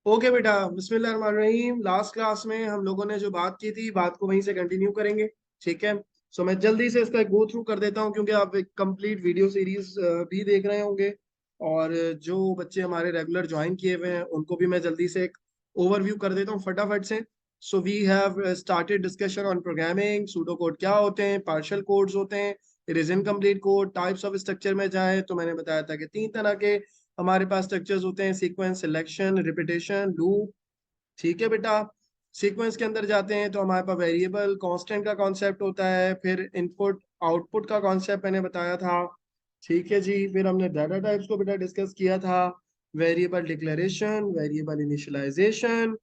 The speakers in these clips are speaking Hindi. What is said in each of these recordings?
ओके बेटा, बिस्मिल्लाहिर्रहमानिर्रहीम। लास्ट क्लास में हम लोगों ने जो बात की थी, बात को वहीं से कंटिन्यू करेंगे। ठीक है। सो मैं जल्दी से इसका गो थ्रू कर देता हूँ, क्योंकि आप एक कंप्लीट वीडियो सीरीज भी देख रहे होंगे। और जो बच्चे हमारे रेगुलर ज्वाइन किए हुए हैं उनको भी मैं जल्दी से एक ओवरव्यू कर देता हूँ फटाफट से। So we have started discussion on programming. Pseudo code क्या होते हैं, पार्शियल कोड्स होते हैं, it is incomplete code. Types of structure में जाए तो मैंने बताया था कि तीन तरह के हमारे पास स्ट्रक्चर्स होते हैं: सीक्वेंस, सिलेक्शन, रिपीटेशन, लूप। ठीक है बेटा। सीक्वेंस के अंदर जाते हैं तो हमारे पास वेरिएबल कांस्टेंट का कॉन्सेप्ट होता है, फिर इनपुट आउटपुट का कॉन्सेप्ट मैंने बताया था। ठीक है जी। फिर हमने डाटा टाइप्स को बेटा डिस्कस किया था: वेरिएबल डिक्लेरेशन, वेरिएबल इनिशियलाइजेशन।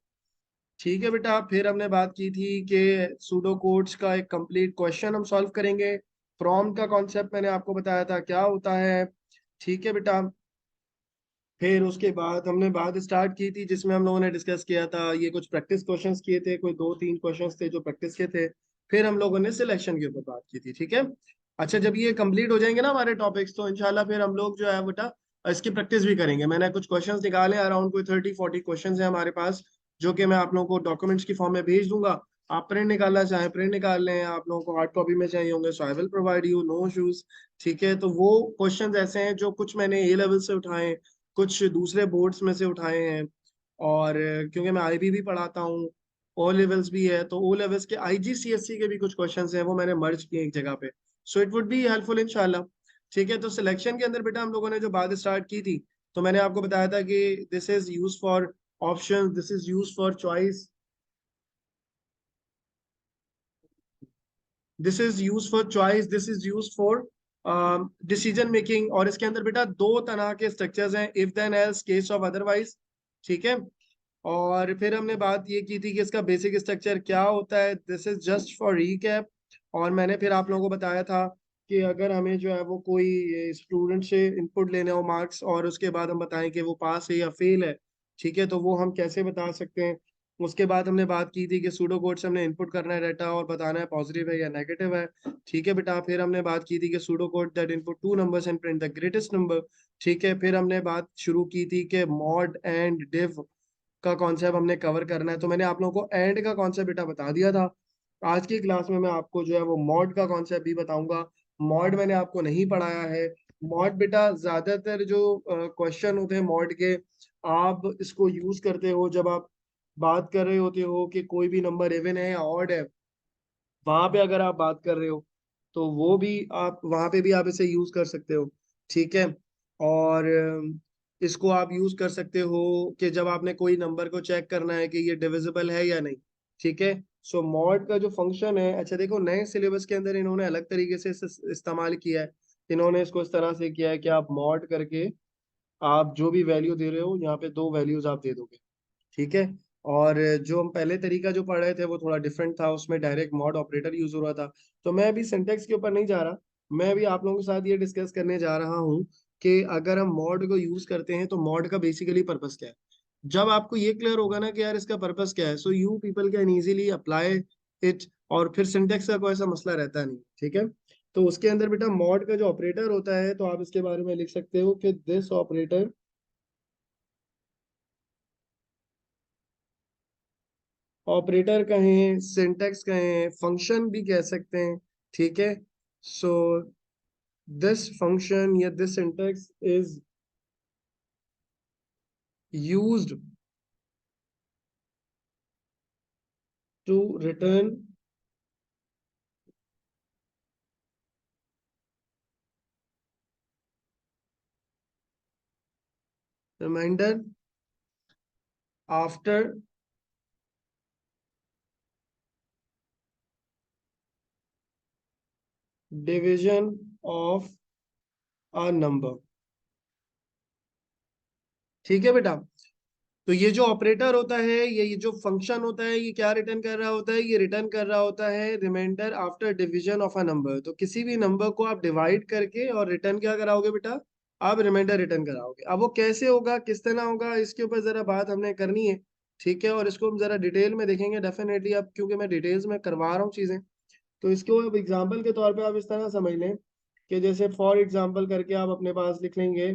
ठीक है बेटा। फिर हमने बात की थी कि सूडो कोड्स का एक कंप्लीट क्वेश्चन हम सॉल्व करेंगे। प्रॉम्प्ट का कॉन्सेप्ट मैंने आपको बताया था क्या होता है। ठीक है बेटा। फिर उसके बाद हमने बात स्टार्ट की थी जिसमें हम लोगों ने डिस्कस किया था, ये कुछ प्रैक्टिस क्वेश्चंस किए थे, कोई दो तीन क्वेश्चंस थे जो प्रैक्टिस के थे। फिर हम लोगों ने सिलेक्शन के ऊपर बात की थी। ठीक है। अच्छा, जब ये कंप्लीट हो जाएंगे ना हमारे टॉपिक्स, तो इंशाल्लाह फिर हम लोग जो है बेटा इसकी प्रैक्टिस भी करेंगे। मैंने कुछ क्वेश्चंस निकाले, अराउंड कोई 30-40 क्वेश्चंस है हमारे पास, जो कि मैं आप लोगों को डॉक्यूमेंट्स की फॉर्म में भेज दूंगा। आप प्रिंट निकालना चाहें प्रिंट निकाल लें, आप लोगों को हार्ड कॉपी में चाहिए होंगे, so I will provide you, no issues. ठीक है। तो वो क्वेश्चंस ऐसे हैं जो कुछ मैंने ए लेवल से उठाए, कुछ दूसरे बोर्ड्स में से उठाए हैं। और क्योंकि मैं आईबी भी पढ़ाता हूँ, ओ लेवल्स भी है, तो ओ लेवल्स के आईजीसीएससी के भी कुछ क्वेश्चंस हैं, वो मैंने मर्ज किए एक जगह पे। So it would be helpful इंशाल्लाह। ठीक है। तो सिलेक्शन के अंदर बेटा हम लोगों ने जो बात स्टार्ट की थी, तो मैंने आपको बताया था कि this is use for option, this is use for choice, this is use for choice, this is use for decision making. और इसके अंदर बेटा दो तरह के स्ट्रक्चर्स हैं: if then else, case of otherwise. ठीक है। और फिर हमने बात ये की थी कि इसका बेसिक स्ट्रक्चर क्या होता है, this is just for recap. और मैंने फिर आप लोगों को बताया था कि अगर हमें जो है वो कोई स्टूडेंट से इनपुट लेने हो मार्क्स, और उसके बाद हम बताएं कि वो पास है या फेल है, ठीक है, तो वो हम कैसे बता सकते हैं। उसके बाद हमने बात की थी कि सूडो कोड से हमने इनपुट करना है डाटा और बताना है पॉजिटिव है या नेगेटिव है। ठीक है बेटा। फिर हमने बात की थी कि pseudo code that input two numbers and print the greatest number. ठीक है। फिर हमने बात शुरू की थी कि मॉड एंड डिव का कॉन्सेप्ट हमने कवर करना है, तो मैंने आप लोगों को एंड का कॉन्सेप्ट बेटा बता दिया था। आज की क्लास में मैं आपको जो है वो मॉड का कॉन्सेप्ट भी बताऊंगा। मॉड मैंने आपको नहीं पढ़ाया है। मॉड बेटा ज्यादातर जो क्वेश्चन होते हैं मॉड के, आप इसको यूज करते हो जब आप बात कर रहे होते हो कि कोई भी नंबर इवन है या ऑड है, वहां पे अगर आप बात कर रहे हो तो वो भी आप वहां पे भी आप इसे यूज कर सकते हो। ठीक है। और इसको आप यूज कर सकते हो कि जब आपने कोई नंबर को चेक करना है कि ये डिविजिबल है या नहीं। ठीक है। सो मॉड का जो फंक्शन है, अच्छा देखो, नए सिलेबस के अंदर इन्होंने अलग तरीके से इस्तेमाल किया है। इन्होंने इसको इस तरह से किया है कि आप मॉड करके आप जो भी वैल्यू दे रहे हो, यहाँ पे दो वैल्यूज आप दे दोगे। ठीक है। और जो हम पहले तरीका जो पढ़ रहे थे वो थोड़ा डिफरेंट था, उसमें डायरेक्ट मॉड ऑपरेटर यूज हो रहा था। तो मैं अभी सिंटेक्स के ऊपर नहीं जा रहा, मैं अभी आप लोगों के साथ ये डिस्कस करने जा रहा हूँ कि अगर हम मॉड को यूज करते हैं तो मॉड का बेसिकली पर्पस क्या है। जब आपको ये क्लियर होगा ना कि यार इसका पर्पस क्या है, so you people can easily apply it, और फिर सिंटेक्स का कोई ऐसा मसला रहता नहीं। ठीक है। तो उसके अंदर बेटा मॉड का जो ऑपरेटर होता है, तो आप इसके बारे में लिख सकते हो कि दिस ऑपरेटर, ऑपरेटर कहें, सिंटेक्स कहें, फंक्शन भी कह सकते हैं। ठीक है। सो दिस फंक्शन या this syntax is used to return reminder after division of a number. ठीक है बेटा। तो ये जो ऑपरेटर होता है, ये जो फंक्शन होता है, ये क्या रिटर्न कर रहा होता है, ये रिटर्न कर रहा होता है reminder after division of a number. तो किसी भी नंबर को आप डिवाइड करके और रिटर्न क्या कराओगे बेटा, आप रिमाइंडर रिटर्न कराओगे। अब वो कैसे होगा, किस तरह होगा, इसके ऊपर जरा बात हमने करनी है। ठीक है। और इसको हम जरा डिटेल में देखेंगे डेफिनेटली, अब क्योंकि मैं डिटेल्स में करवा रहा हूँ चीजें। तो इसको अब एग्जाम्पल के तौर पे आप इस तरह समझ लें कि जैसे फॉर एग्जाम्पल करके आप अपने पास लिख लेंगे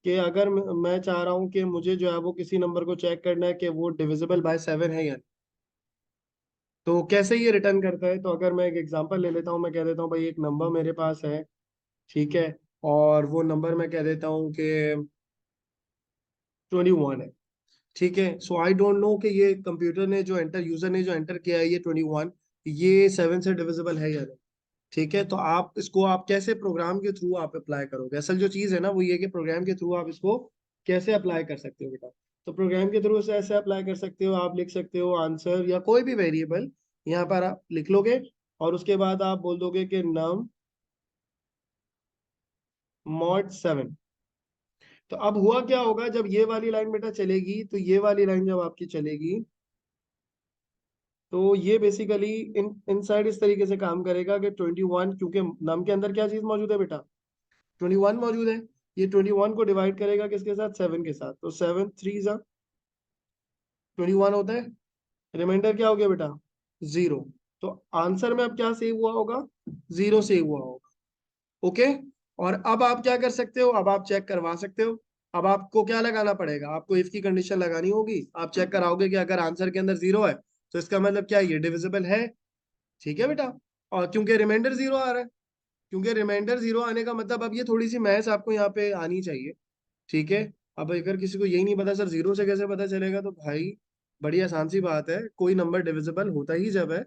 कि अगर मैं चाह रहा हूँ कि मुझे जो है वो किसी नंबर को चेक करना है कि वो डिविजिबल बाय 7 है या नहीं, तो कैसे ये रिटर्न करता है। तो अगर मैं एक एग्जांपल ले लेता हूँ, मैं कह देता हूँ भाई एक नंबर मेरे पास है, ठीक है, और वो नंबर मैं कह देता हूँ कि 21 है, ठीक है। सो आई डोंट नो कि ये कंप्यूटर ने जो एंटर, यूजर ने जो एंटर किया है ये 21, ये 7 से डिविजिबल है या नहीं, ठीक है। तो आप इसको आप कैसे प्रोग्राम के थ्रू आप अप्लाई करोगे, असल जो चीज है ना वो ये कि प्रोग्राम के थ्रू आप इसको कैसे अप्लाई कर सकते हो बेटा। तो प्रोग्राम के थ्रू से ऐसे अप्लाई कर सकते हो, आप लिख सकते हो आंसर या कोई भी वेरिएबल यहाँ पर आप लिख लोगे, और उसके बाद आप बोल दोगे कि नम मॉड 7। तो अब हुआ क्या होगा, जब ये वाली लाइन बेटा चलेगी, तो ये वाली लाइन जब आपकी चलेगी, तो ये बेसिकली इन इनसाइड इस तरीके से काम करेगा कि 21, क्योंकि नम के अंदर क्या चीज मौजूद है बेटा, 21 मौजूद है। ये 21 को डिवाइड करेगा किसके साथ, 7 के साथ, तो 7 3 जा 21 होता है, रिमाइंडर क्या हो गया बेटा, 0। तो आंसर में अब क्या सेव हुआ होगा, 0 सेव हुआ होगा। ओके। और अब आप क्या कर सकते हो, अब आप चेक करवा सकते हो। अब आपको क्या लगाना पड़ेगा, आपको इफ की कंडीशन लगानी होगी, आप चेक कराओगे कि अगर आंसर के अंदर 0 है तो इसका मतलब क्या, ये डिविजिबल है, ठीक है बेटा। और क्योंकि रिमाइंडर 0 आ रहा है, क्योंकि रिमाइंडर 0 आने का मतलब, अब ये थोड़ी सी मैथ्स आपको यहाँ पे आनी चाहिए, ठीक है। अब अगर किसी को यही नहीं पता सर 0 से कैसे पता चलेगा, तो भाई बड़ी आसान सी बात है, कोई नंबर डिविजिबल होता ही जब है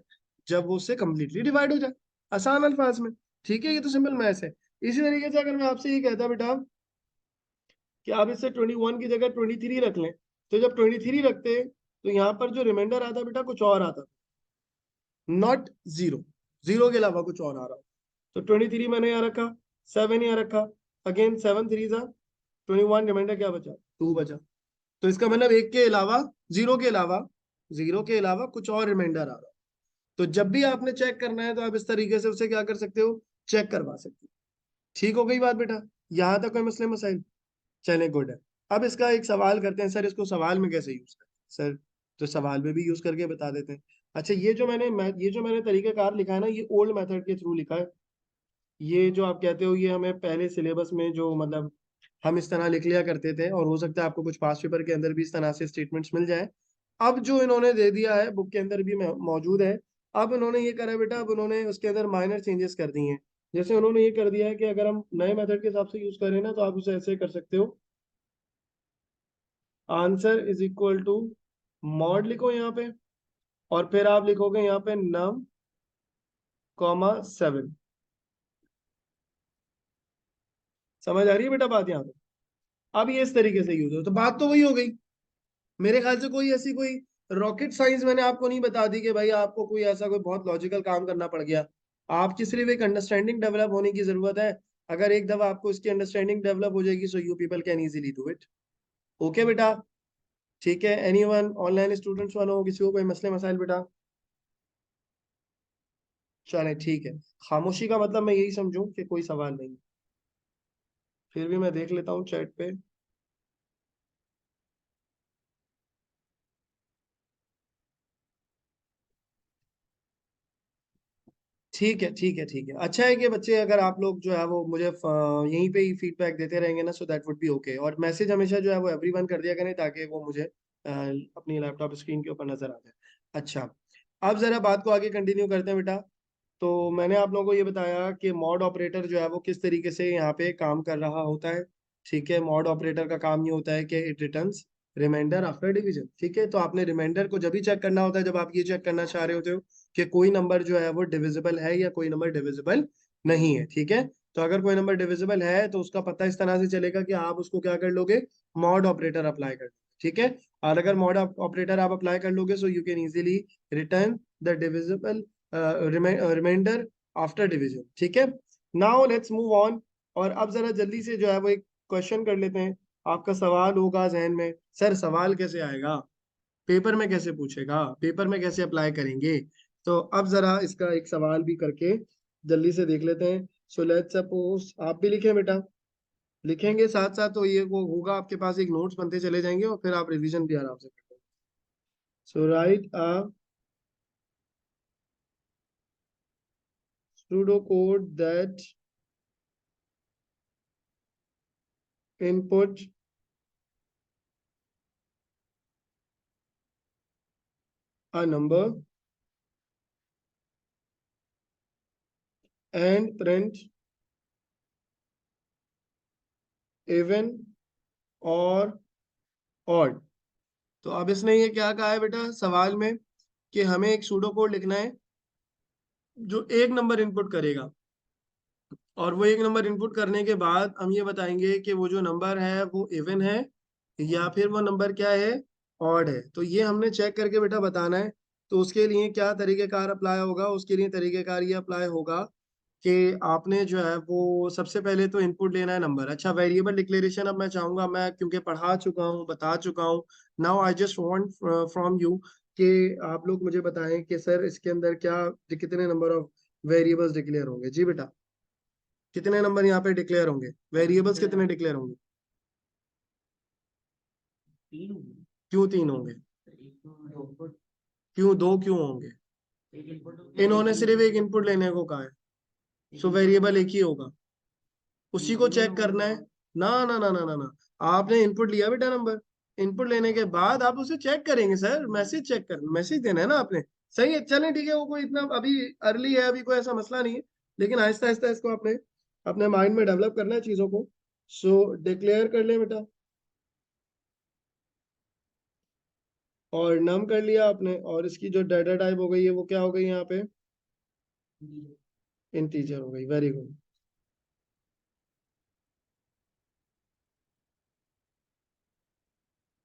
जब वो उससे कंप्लीटली डिवाइड हो जाए, आसान अल्फाज में, ठीक है। ये तो सिंपल मैथ्स है। इसी तरीके से अगर मैं आपसे ये कहता बेटा कि आप इससे 21 की जगह 23 रख लें, तो जब 23 रखते तो यहाँ पर जो रिमाइंडर आता बेटा कुछ और आता, नॉट 0, 0 के अलावा कुछ और आ रहा। तो 23 मैंने यहाँ रखा, 7 यहाँ रखा, अगेन 7 3 जा 21, रिमाइंडर क्या बचा, 2 बचा। तो इसका मतलब एक के अलावा, 0 के अलावा, 0 के अलावा कुछ और रिमाइंडर आ रहा। तो जब भी आपने चेक करना है तो आप इस तरीके से उसे क्या कर सकते हो, चेक करवा सकते हो। ठीक हो गई बात बेटा, यहाँ तक कोई मसले मसाइल, चले गुड है। अब इसका एक सवाल करते हैं, सर इसको सवाल में कैसे यूज करते हैं सर, तो सवाल में भी यूज करके बता देते हैं। अच्छा, ये जो मैंने तरीकाकार लिखा है ना, ये ओल्ड मेथड के थ्रू लिखा है। ये जो आप कहते हो ये हमें पहले सिलेबस में जो मतलब हम इस तरह लिख लिया करते थे, और हो सकता है आपको कुछ पास पेपर के अंदर भी इस तरह से स्टेटमेंट्स मिल जाए। अब जो इन्होंने दे दिया है बुक के अंदर भी मौजूद है। अब इन्होंने ये करा बेटा, अब उन्होंने उसके अंदर माइनर चेंजेस कर दिए हैं। जैसे उन्होंने ये कर दिया है कि अगर हम नए मेथड के हिसाब से यूज करें ना, तो आप उसे ऐसे कर सकते हो, answer is equal to mod लिखो यहाँ पे, और फिर आप लिखोगे यहाँ पे नम कॉमा 7। समझ आ रही है बेटा बात यहाँ पे। अब ये इस तरीके से यूज हो, तो बात तो वही हो गई। मेरे ख्याल से कोई ऐसी कोई रॉकेट साइंस मैंने आपको नहीं बता दी कि भाई आपको कोई ऐसा कोई बहुत लॉजिकल काम करना पड़ गया। आपकी सिर्फ एक अंडरस्टैंडिंग डेवलप होने की जरूरत है। अगर एक दफा आपको इसकी अंडरस्टैंडिंग डेवलप हो जाएगी, so you people can easily do it. Okay बेटा, ठीक है। एनीवन ऑनलाइन स्टूडेंट्स वालों किसी को कोई मसले मसाइल बेटा, चले ठीक है। खामोशी का मतलब मैं यही समझूं कि कोई सवाल नहीं, फिर भी मैं देख लेता हूँ चैट पे। ठीक है ठीक है ठीक है, अच्छा है कि बच्चे अगर आप लोग जो है वो मुझे यहीं पे ही फीडबैक देते रहेंगे ना, so that would be okay. और मैसेज हमेशा जो है वो एवरीवन कर दिया करें, ताकि वो मुझे अपनी लैपटॉप स्क्रीन के ऊपर नजर आ जाए। अच्छा, अब जरा बात को आगे कंटिन्यू करते हैं बेटा। तो मैंने आप लोगों को ये बताया कि मॉड ऑपरेटर जो है वो किस तरीके से यहाँ पे काम कर रहा होता है। ठीक है, मॉड ऑपरेटर का काम ये होता है कि it returns remainder after division. ठीक है, तो आपने रिमाइंडर को जब भी चेक करना होता है, जब आप ये चेक करना चाह रहे होते हो कि कोई नंबर जो है वो डिविजिबल है या कोई नंबर डिविजिबल नहीं है। ठीक है, तो अगर कोई नंबर डिविजिबल है तो उसका पता इस तरह से चलेगा कि आप उसको क्या कर लोगे, मॉड ऑपरेटर अप्लाई कर। ठीक है, और अगर मॉड ऑपरेटर आप अप्लाई कर लोगे, so you can easily return the divisible remainder after division. ठीक है, नाउ लेट्स मूव ऑन। और अब जरा जल्दी से जो है वो एक क्वेश्चन कर लेते हैं। आपका सवाल होगा जहन में, सर सवाल कैसे आएगा, पेपर में कैसे पूछेगा, पेपर में कैसे अप्लाई करेंगे। तो अब जरा इसका एक सवाल भी करके जल्दी से देख लेते हैं। सो लेट्स सपोज आप भी लिखें बेटा, लिखेंगे साथ साथ तो ये वो होगा, आपके पास एक नोट्स बनते चले जाएंगे और फिर आप रिवीजन भी आराम से करेंगे। So write a pseudo code that input a number and print even or odd। तो अब इसने ये क्या कहा है बेटा सवाल में कि हमें एक सूडो कोड लिखना है जो एक नंबर इनपुट करेगा, और वो एक नंबर इनपुट करने के बाद हम ये बताएंगे कि वो जो नंबर है वो इवन है या फिर वो नंबर क्या है, ऑड है। तो ये हमने चेक करके बेटा बताना है। तो उसके लिए क्या तरीकेकार अप्लाई होगा, उसके लिए तरीकेकार ये अप्लाई होगा कि आपने जो है वो सबसे पहले तो इनपुट लेना है नंबर। अच्छा, वेरिएबल डिक्लेरेशन अब मैं चाहूंगा, मैं क्योंकि पढ़ा चुका हूँ बता चुका हूँ, now I just want from you कि आप लोग मुझे बताएं कि सर इसके अंदर क्या कितने नंबर ऑफ वेरिएबल्स डिक्लेयर होंगे। जी बेटा, कितने नंबर यहाँ पे डिक्लेयर होंगे, वेरिएबल्स कितने डिक्लेयर होंगे? 3। क्यों 3 होंगे? क्यों 2 क्यों होंगे? इन्होंने सिर्फ एक इनपुट लेने को कहा है, सो वेरिएबल एक ही होगा, उसी को चेक करना है। ना ना ना ना ना ना, आपने इनपुट लिया बेटा नंबर, इनपुट लेने के बाद आप उसे चेक करेंगे सर, मैसेज चेक कर, मैसेज देना है ना आपने। सही है, चलें ठीक है, वो कोई इतना अभी अर्ली है, अभी कोई ऐसा मसला नहीं है, लेकिन आहिस्ता आहिस्ता इसको आपने अपने माइंड में डेवलप करना है चीजों को। सो डिक्लेयर कर ले बेटा, और नम कर लिया आपने, और इसकी जो डाटा टाइप हो गई है वो क्या हो गई यहाँ पे, इंटीजर हो गई। Very good.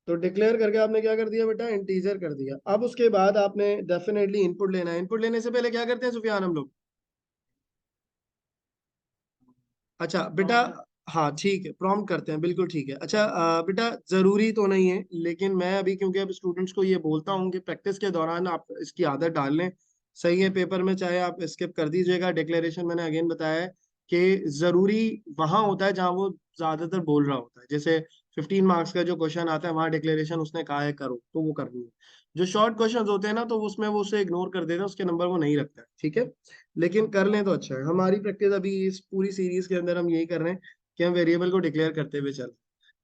तो डिक्लेयर करके आपने क्या कर दिया बेटा, इंटीजर कर दिया। अब उसके बाद आपने डेफिनेटली इनपुट लेना है। इनपुट लेने से पहले क्या करते हैं सुफियान हम लोग? अच्छा बेटा, हाँ ठीक है, प्रॉम्प्ट करते हैं, बिल्कुल ठीक है। अच्छा बेटा जरूरी तो नहीं है, लेकिन मैं अभी क्योंकि अब स्टूडेंट्स को ये बोलता हूँ कि प्रैक्टिस के दौरान आप इसकी आदत डाल लें। सही है, पेपर में चाहे आप स्किप कर दीजिएगा, डिक्लेरेशन मैंने अगेन बताया है कि जरूरी वहां होता है जहां वो ज्यादातर बोल रहा होता है। जैसे 15 मार्क्स का जो क्वेश्चन आता है वहां डिक्लेरेशन उसने कहा है करो तो वो करनी है। जो शॉर्ट क्वेश्चंस होते हैं ना तो उसमें वो उसे इग्नोर कर देता है, उसके नंबर वो नहीं रखता है, ठीक है। लेकिन कर लें तो अच्छा है। हमारी प्रैक्टिस अभी इस पूरी सीरीज के अंदर हम यही कर रहे हैं कि हम वेरिएबल को डिक्लेयर करते हुए चलें,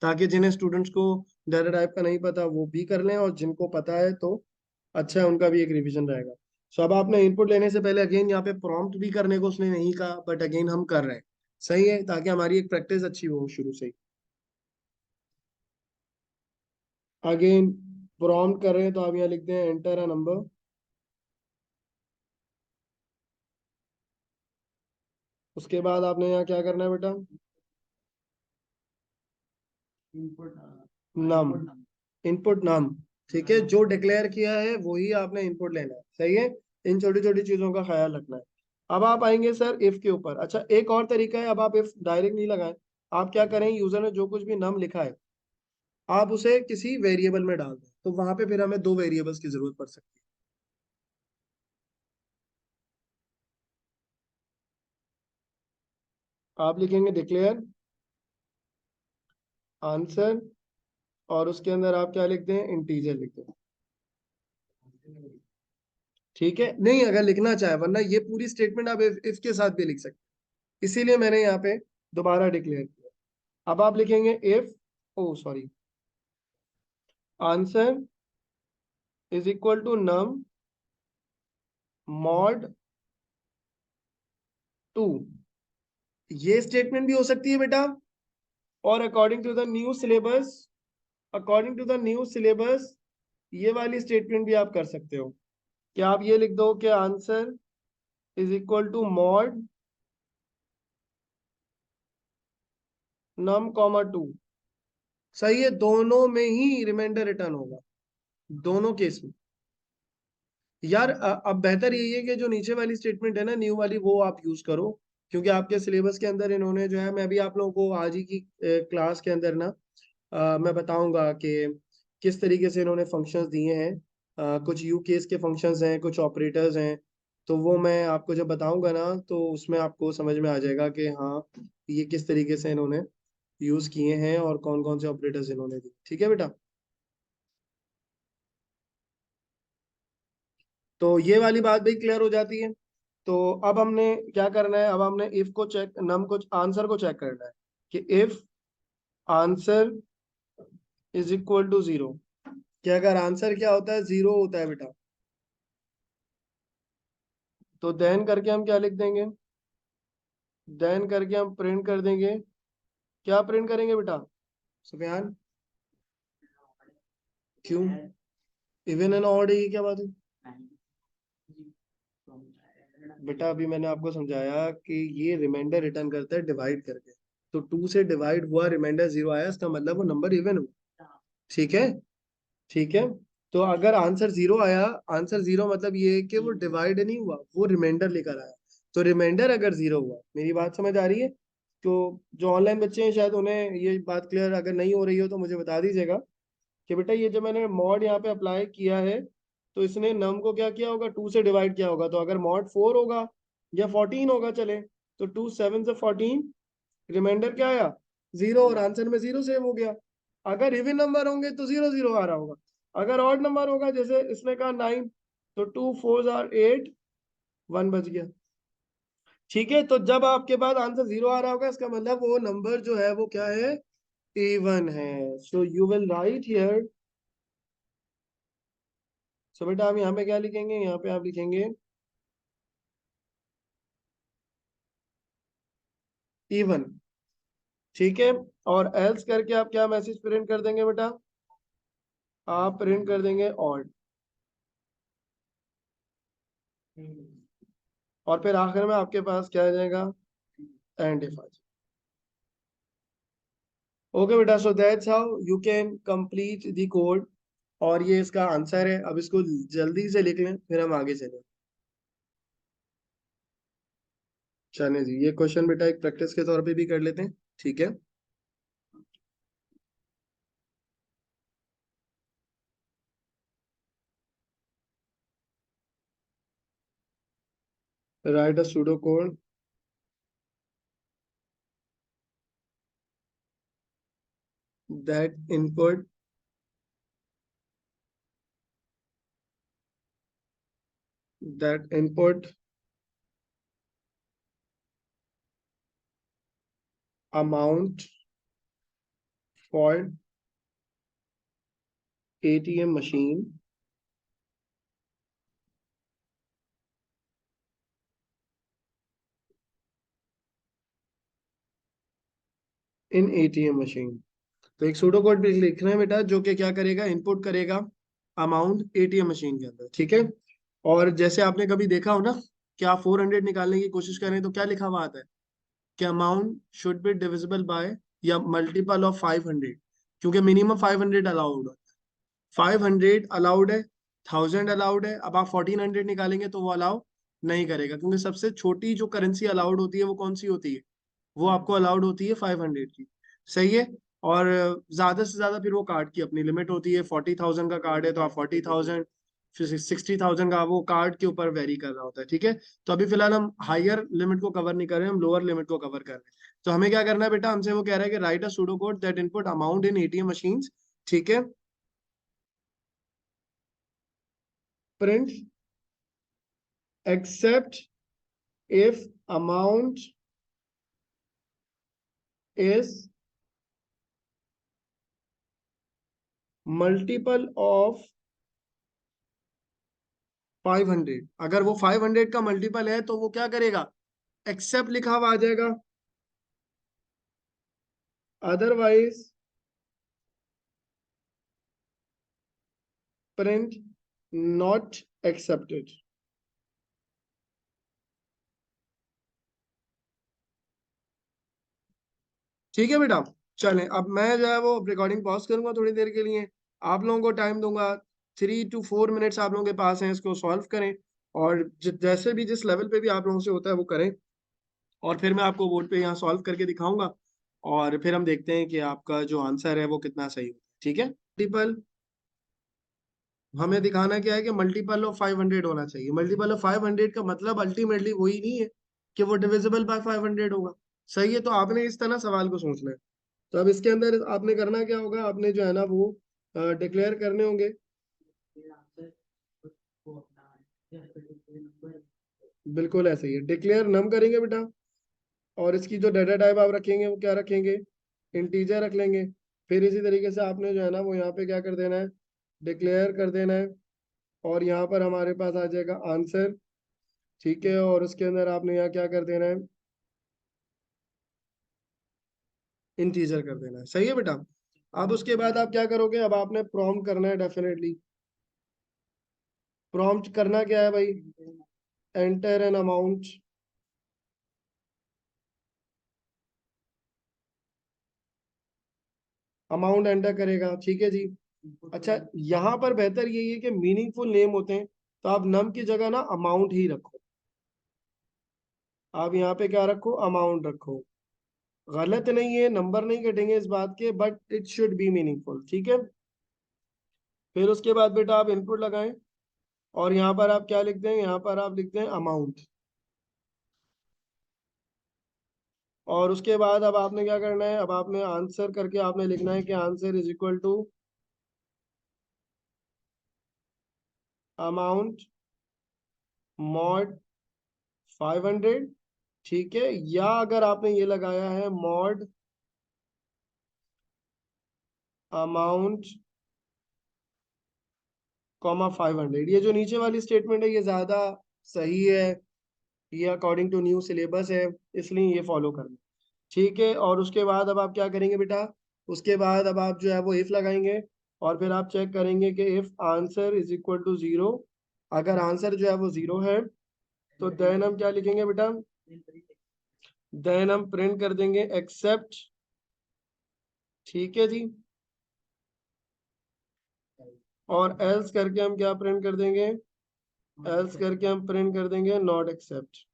ताकि जिन्हें स्टूडेंट्स को डाटा टाइप का नहीं पता वो भी कर लें, और जिनको पता है तो अच्छा है, उनका भी एक रिवीजन रहेगा। सो अब आपने इनपुट लेने से पहले अगेन यहाँ पे प्रॉम्प्ट भी करने को उसने नहीं कहा, बट अगेन हम कर रहे हैं। सही है, ताकि हमारी एक प्रैक्टिस अच्छी हो शुरू से ही। अगेन प्रॉम्प्ट कर रहे हैं तो आप यहाँ लिखते हैं एंटर अ नंबर। उसके बाद आपने यहाँ क्या करना है बेटा, नम, इनपुट नम। ठीक है, जो डिक्लेयर किया है वही आपने इनपुट लेना है। सही है, इन छोटी छोटी चीजों का ख्याल रखना है। अब आप आएंगे सर इफ के ऊपर। अच्छा, एक और तरीका है, अब आप इफ डायरेक्ट नहीं लगाएं, आप क्या करें, यूजर ने जो कुछ भी नम लिखा है आप उसे किसी वेरिएबल में डाल दें, तो वहां पे फिर हमें दो वेरिएबल्स की जरूरत पड़ सकती है। आप लिखेंगे डिक्लेयर आंसर, और उसके अंदर आप क्या लिखते हैं, इंटीजर लिखते हैं। ठीक है, नहीं अगर लिखना चाहे, वरना ये पूरी स्टेटमेंट आप इफ के साथ भी लिख सकते हैं, इसीलिए मैंने यहाँ पे दोबारा डिक्लेयर किया। अब आप लिखेंगे if, oh sorry, answer is equal to num mod 2। ये स्टेटमेंट भी हो सकती है बेटा, और according to the new syllabus, according to the new syllabus ये वाली स्टेटमेंट भी आप कर सकते हो कि आप ये लिख दो कि answer is equal to mod num comma 2। सही है, दोनों में ही रिमाइंडर रिटर्न होगा, दोनों केस में। यार अब बेहतर यही है कि जो नीचे वाली स्टेटमेंट है ना न्यू वाली, वो आप यूज करो, क्योंकि आपके सिलेबस के अंदर इन्होंने जो है, मैं अभी आप लोगों को आज ही की क्लास के अंदर ना मैं बताऊंगा कि किस तरीके से इन्होंने फंक्शंस दिए हैं। कुछ यू केस के फंक्शंस हैं, कुछ ऑपरेटर्स हैं, तो वो मैं आपको जब बताऊंगा ना तो उसमें आपको समझ में आ जाएगा कि हाँ ये किस तरीके से इन्होंने यूज किए हैं और कौन कौन से ऑपरेटर्स इन्होंने दिए। ठीक है बेटा, तो ये वाली बात भी क्लियर हो जाती है। तो अब हमने क्या करना है, अब हमने इफ को चेक, नम को, आंसर को चेक करना है कि if answer is equal to 0। क्या अगर आंसर क्या होता है 0 होता है बेटा, तो देन करके हम क्या लिख देंगे, देन करके हम प्रिंट कर देंगे, क्या प्रिंट करेंगे बेटा सुफियान? क्यों? इवन एंड ऑड है, ये क्या बात है बेटा? अभी मैंने आपको समझाया कि ये रिमाइंडर रिटर्न करता है डिवाइड करके, तो 2 से डिवाइड हुआ, रिमाइंडर 0 आया, इसका मतलब वो नंबर इवन हुआ। ठीक है, ठीक है। तो अगर आंसर 0 आया, आंसर 0 मतलब ये है कि वो डिवाइड नहीं हुआ, वो रिमाइंडर लेकर आया। तो रिमाइंडर अगर 0 हुआ, मेरी बात समझ आ रही है? तो जो ऑनलाइन बच्चे हैं शायद उन्हें ये बात क्लियर अगर नहीं हो रही हो तो मुझे बता दीजिएगा कि बेटा ये जो मैंने मॉड यहाँ पे अप्लाई किया है, तो इसने नम को क्या किया होगा, 2 से डिवाइड किया होगा। तो अगर मॉड 4 होगा या 14 होगा चले, तो 2 7 से 14, रिमाइंडर क्या आया 0, और आंसर में 0 सेव हो गया। अगर इवन नंबर होंगे तो 0 0 आ रहा होगा। अगर ऑड नंबर होगा जैसे इसने कहा 9, तो 2 4 आर 8, 1 बच गया। ठीक है, तो जब आपके पास आंसर 0 आ रहा होगा, इसका मतलब वो नंबर जो है वो क्या है, इवन है। So you will write here, so बेटा हम यहाँ पे क्या लिखेंगे, यहाँ पे आप लिखेंगे इवन। ठीक है, और एल्स करके आप क्या मैसेज प्रिंट कर देंगे बेटा, आप प्रिंट कर देंगे ऑड, और फिर आखिर में आपके पास क्या आ जाएगा, एंड इफ आ जाएगा। ओके बेटा, so that's how you can complete the code, और ये इसका आंसर है। अब इसको जल्दी से लिख लें, फिर हम आगे चलें। चलें जी, ये क्वेश्चन बेटा एक प्रैक्टिस के तौर पे भी कर लेते हैं, ठीक है? Right a pseudo code that input amount for ATM machine in ATM machine। तो एक सूडो कोड भी लिखना है बेटा, जो कि क्या करेगा, इनपुट करेगा अमाउंट एटीएम मशीन के अंदर, ठीक है? और जैसे आपने कभी देखा हो ना कि आप 400 निकालने की कोशिश करें तो क्या लिखा हुआ आता है कि amount should be divisible by या मल्टीपल ऑफ 500, क्योंकि मिनिमम 500 अलाउड है। 500 अलाउड है, 1000 अलाउड है। अब आप 1400 निकालेंगे तो वो अलाउ नहीं करेगा, क्योंकि सबसे छोटी जो करेंसी अलाउड होती है वो कौन सी होती है, वो आपको अलाउड होती है 500 की। सही है। और ज्यादा से ज्यादा फिर वो कार्ड की अपनी लिमिट होती है। 40,000 का कार्ड है तो आप 40,000, फिर 60,000 का, वो कार्ड के ऊपर वेरी कर रहा होता है, ठीक है? तो अभी फिलहाल हम हायर लिमिट को कवर नहीं कर रहे हैं, हम लोअर लिमिट को कवर कर रहे हैं। तो हमें क्या करना है बेटा, हमसे वो कह रहा है कि right a pseudo code that input amount in ATM machines, ठीक है? Print except if amount is multiple of 500। अगर वो 500 का मल्टीपल है तो वो क्या करेगा, एक्सेप्ट लिखा हुआ आ जाएगा, अदरवाइज प्रिंट नॉट एक्सेप्टेड। ठीक है बेटा, चलें अब मैं जो है वो रिकॉर्डिंग पॉज करूंगा थोड़ी देर के लिए, आप लोगों को टाइम दूंगा, 3 to 4 मिनट्स आप लोगों के पास हैं, इसको सॉल्व करें, और जैसे भी जिस लेवल पे भी आप लोगों से होता है वो करें, और फिर मैं आपको बोर्ड पे यहाँ सॉल्व करके दिखाऊंगा, और फिर हम देखते हैं कि आपका जो आंसर है वो कितना सही है, ठीक है? मल्टीपल, हमें दिखाना क्या है कि मल्टीपल ऑफ 500 होना चाहिए। मल्टीपल ऑफ 500 का मतलब अल्टीमेटली वही नहीं है कि वो डिविजिबल बाय 500 होगा। सही है, तो आपने इस तरह सवाल को सोचना है। तो अब इसके अंदर आपने करना क्या होगा, आपने जो है ना वो डिक्लेयर करने होंगे। बिल्कुल ऐसे ही है, डिक्लेयर नम करेंगे बेटा, और इसकी जो डाटा टाइप आप रखेंगे वो क्या रखेंगे, इंटीजर रख लेंगे। फिर इसी तरीके से आपने जो है ना वो यहाँ पे क्या कर देना है, डिक्लेयर कर देना है। और यहाँ पर हमारे पास आ जाएगा आंसर, ठीक है। और उसके अंदर आपने यहाँ क्या कर देना है, इंटीजर कर देना है। सही है बेटा। अब उसके बाद आप क्या करोगे, अब आपने प्रॉम्प्ट करना है डेफिनेटली। प्रॉम्प्ट करना क्या है भाई, enter an amount. Amount enter करेगा, ठीक है जी। अच्छा, यहाँ पर बेहतर यही है कि मीनिंगफुल नेम होते हैं, तो आप नम की जगह ना अमाउंट ही रखो। आप यहाँ पे क्या रखो, अमाउंट रखो। गलत नहीं है, नंबर नहीं कटेंगे इस बात के, but it should be meaningful, ठीक है। फिर उसके बाद बेटा आप इनपुट लगाएं, और यहाँ पर आप क्या लिखते हैं, यहाँ पर आप लिखते हैं अमाउंट। और उसके बाद अब आपने क्या करना है, अब आपने आंसर करके आपने लिखना है कि answer is equal to amount mod 500, ठीक है। या अगर आपने ये लगाया है मॉड अमाउंट कॉमा 500, ये जो नीचे वाली स्टेटमेंट है ये ज्यादा सही है, ये अकॉर्डिंग टू न्यू सिलेबस है, इसलिए ये फॉलो करना, ठीक है। और उसके बाद अब आप क्या करेंगे बेटा, उसके बाद अब आप जो है वो इफ लगाएंगे, और फिर आप चेक करेंगे कि if answer is equal to zero, अगर आंसर जो है वो जीरो है तो देन हम क्या लिखेंगे बेटा, देन हम प्रिंट कर देंगे एक्सेप्ट, ठीक है जी। और एल्स करके हम क्या प्रिंट कर देंगे, एल्स करके हम प्रिंट कर देंगे नॉट एक्सेप्ट,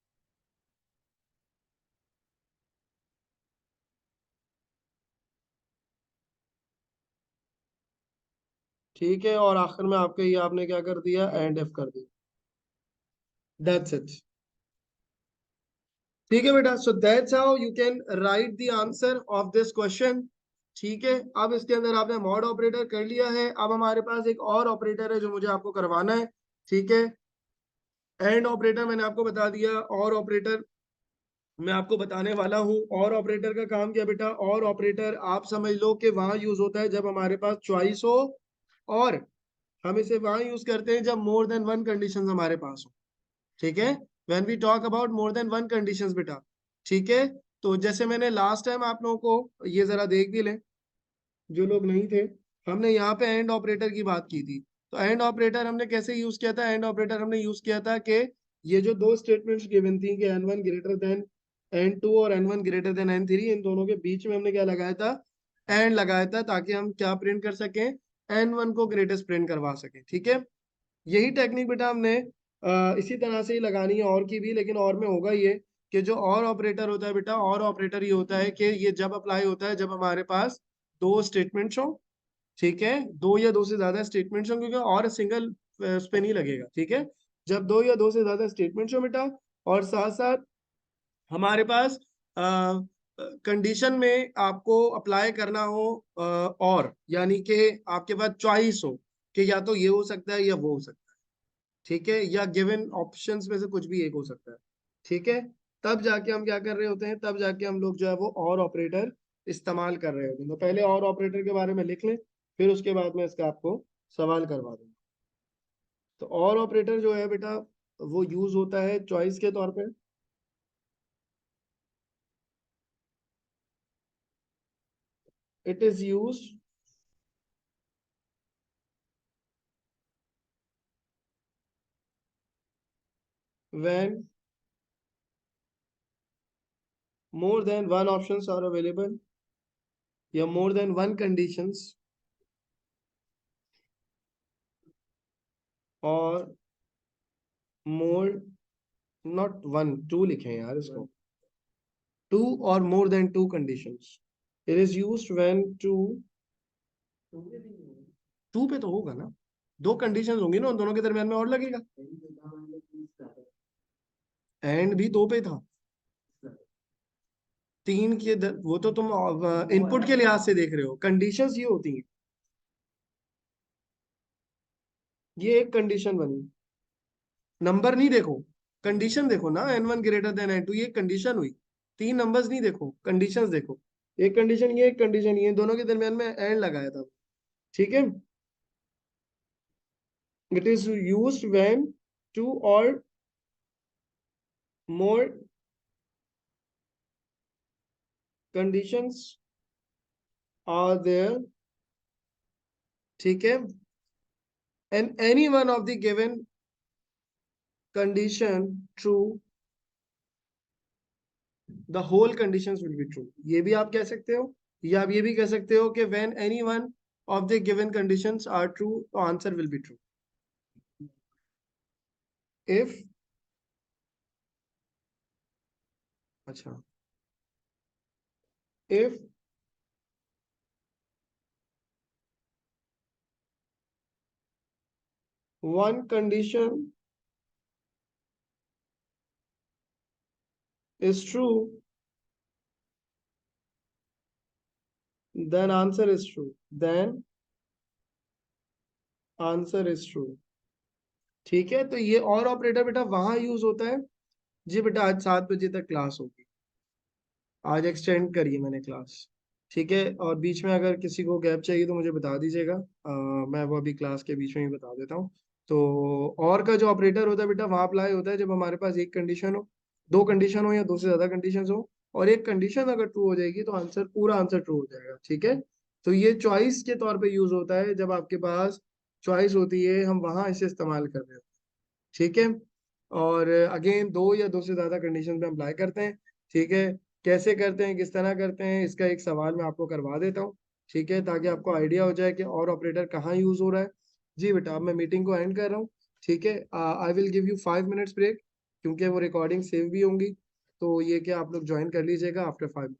ठीक है। और आखिर में आपके ये आपने क्या कर दिया, एंड एफ कर दिया, दैट्स इट। ठीक है बेटा, so that's how you can write the answer of this question, ठीक है। अब इसके अंदर आपने मॉड ऑपरेटर कर लिया है, अब हमारे पास एक और ऑपरेटर है जो मुझे आपको करवाना है, ठीक है। एंड ऑपरेटर मैंने आपको बता दिया, और ऑपरेटर मैं आपको बताने वाला हूँ। और ऑपरेटर का काम क्या बेटा, और ऑपरेटर आप समझ लो कि वहां यूज होता है जब हमारे पास चॉइस हो, और हम इसे वहां यूज करते हैं जब मोर देन वन कंडीशन हमारे पास हो, ठीक है। When we talk about more than one conditions बेटा, ठीक है। तो जैसे मैंने लास्ट टाइम आप लोगों को ये जरा देख भी लें, जो लोग नहीं थे, हमने यहाँ पे एंड ऑपरेटर की बात की थी। तो एंड ऑपरेटर हमने कैसे यूज किया था, एंड ऑपरेटर हमने यूज किया था कि ये जो दो स्टेटमेंट्स गिवन थी कि n one greater than n two और n one greater than n three, इन दोनों के बीच में हमने क्या लगाया था, एंड लगाया था, ताकि हम क्या प्रिंट कर सकें, एन वन को ग्रेटेस्ट प्रिंट करवा सकें, ठीक है। यही टेक्निक बेटा हमने इसी तरह से ही लगानी है, और की भी, लेकिन और में होगा ये कि जो और ऑपरेटर होता है बेटा, और ऑपरेटर ये होता है कि ये जब अप्लाई होता है जब हमारे पास दो स्टेटमेंट्स हो, ठीक है। दो या दो से ज्यादा स्टेटमेंट्स हो, क्योंकि और सिंगल उस पे नहीं लगेगा, ठीक है। जब दो या दो से ज्यादा स्टेटमेंट्स हो बेटा, और साथ साथ हमारे पास कंडीशन में आपको अप्लाई करना हो, और यानी कि आपके पास चॉइस हो कि या तो ये हो सकता है या वो हो सकता है, ठीक है, या गिवन ऑप्शंस में से कुछ भी एक हो सकता है, ठीक है। तब जाके हम क्या कर रहे होते हैं, तब जाके हम लोग जो है वो और ऑपरेटर इस्तेमाल कर रहे होते हैं। तो पहले और ऑपरेटर के बारे में लिख लें, फिर उसके बाद में इसका आपको सवाल करवा दूंगा। तो और ऑपरेटर जो है बेटा वो यूज होता है चॉइस के तौर पे। It is use when more than one options are available, या मोर देन वन कंडीशंस, और मोर, नॉट वन, टू लिखे हैं यार इसको, टू और more than two conditions. It is used when two, two पे तो होगा ना, दो कंडीशंस होंगी ना, उन दोनों के दरमियान में और लगेगा। एंड भी दो पे था, तीन के वो तो तुम इनपुट के लिहाज से देख रहे हो, कंडीशंस ये होती हैं। ये एक कंडीशन बनी, नंबर नहीं देखो, कंडीशन देखो ना, n one greater than n two, ये कंडीशन हुई। तीन नंबर्स नहीं देखो, कंडीशंस देखो। एक कंडीशन ये, एक कंडीशन ये, दोनों के दरमियान में एंड लगाया था, ठीक है। It is used when two और मोर कंडीशंस आर देयर, ठीक है, and any one of the given condition true, the whole conditions will be true. ये भी आप कह सकते हो, या आप ये भी कह सकते हो कि when any one of the given conditions are true, तो answer will be true. If, अच्छा, if one condition is true, then answer is true, then answer is true, ठीक है। तो ये और ऑपरेटर बेटा वहां यूज होता है जी बेटा, आज 7 बजे तक क्लास होगी, आज एक्सटेंड करिए मैंने क्लास, ठीक है। और बीच में अगर किसी को गैप चाहिए तो मुझे बता दीजिएगा, मैं वो अभी क्लास के बीच में ही बता देता हूँ। तो और का जो ऑपरेटर होता है बेटा वहां अप्लाई होता है जब हमारे पास एक कंडीशन हो, दो कंडीशन हो, या दो से ज्यादा कंडीशन हो, और एक कंडीशन अगर ट्रू हो जाएगी तो आंसर, पूरा आंसर ट्रू हो जाएगा, ठीक है। तो ये चॉइस के तौर पे यूज होता है, जब आपके पास चॉइस होती है हम वहां इसे इस्तेमाल कर रहे हैं, ठीक है। और अगेन दो या दो से ज्यादा कंडीशन पे अप्लाई करते हैं, ठीक है। कैसे करते हैं, किस तरह करते हैं, इसका एक सवाल मैं आपको करवा देता हूँ, ठीक है, ताकि आपको आइडिया हो जाए कि और ऑपरेटर कहाँ यूज हो रहा है। जी बेटा, अब मैं मीटिंग को एंड कर रहा हूँ, ठीक है। I will give you 5 minutes break, क्योंकि वो रिकॉर्डिंग सेव भी होंगी, तो ये कि आप लोग ज्वाइन कर लीजिएगा आफ्टर 5।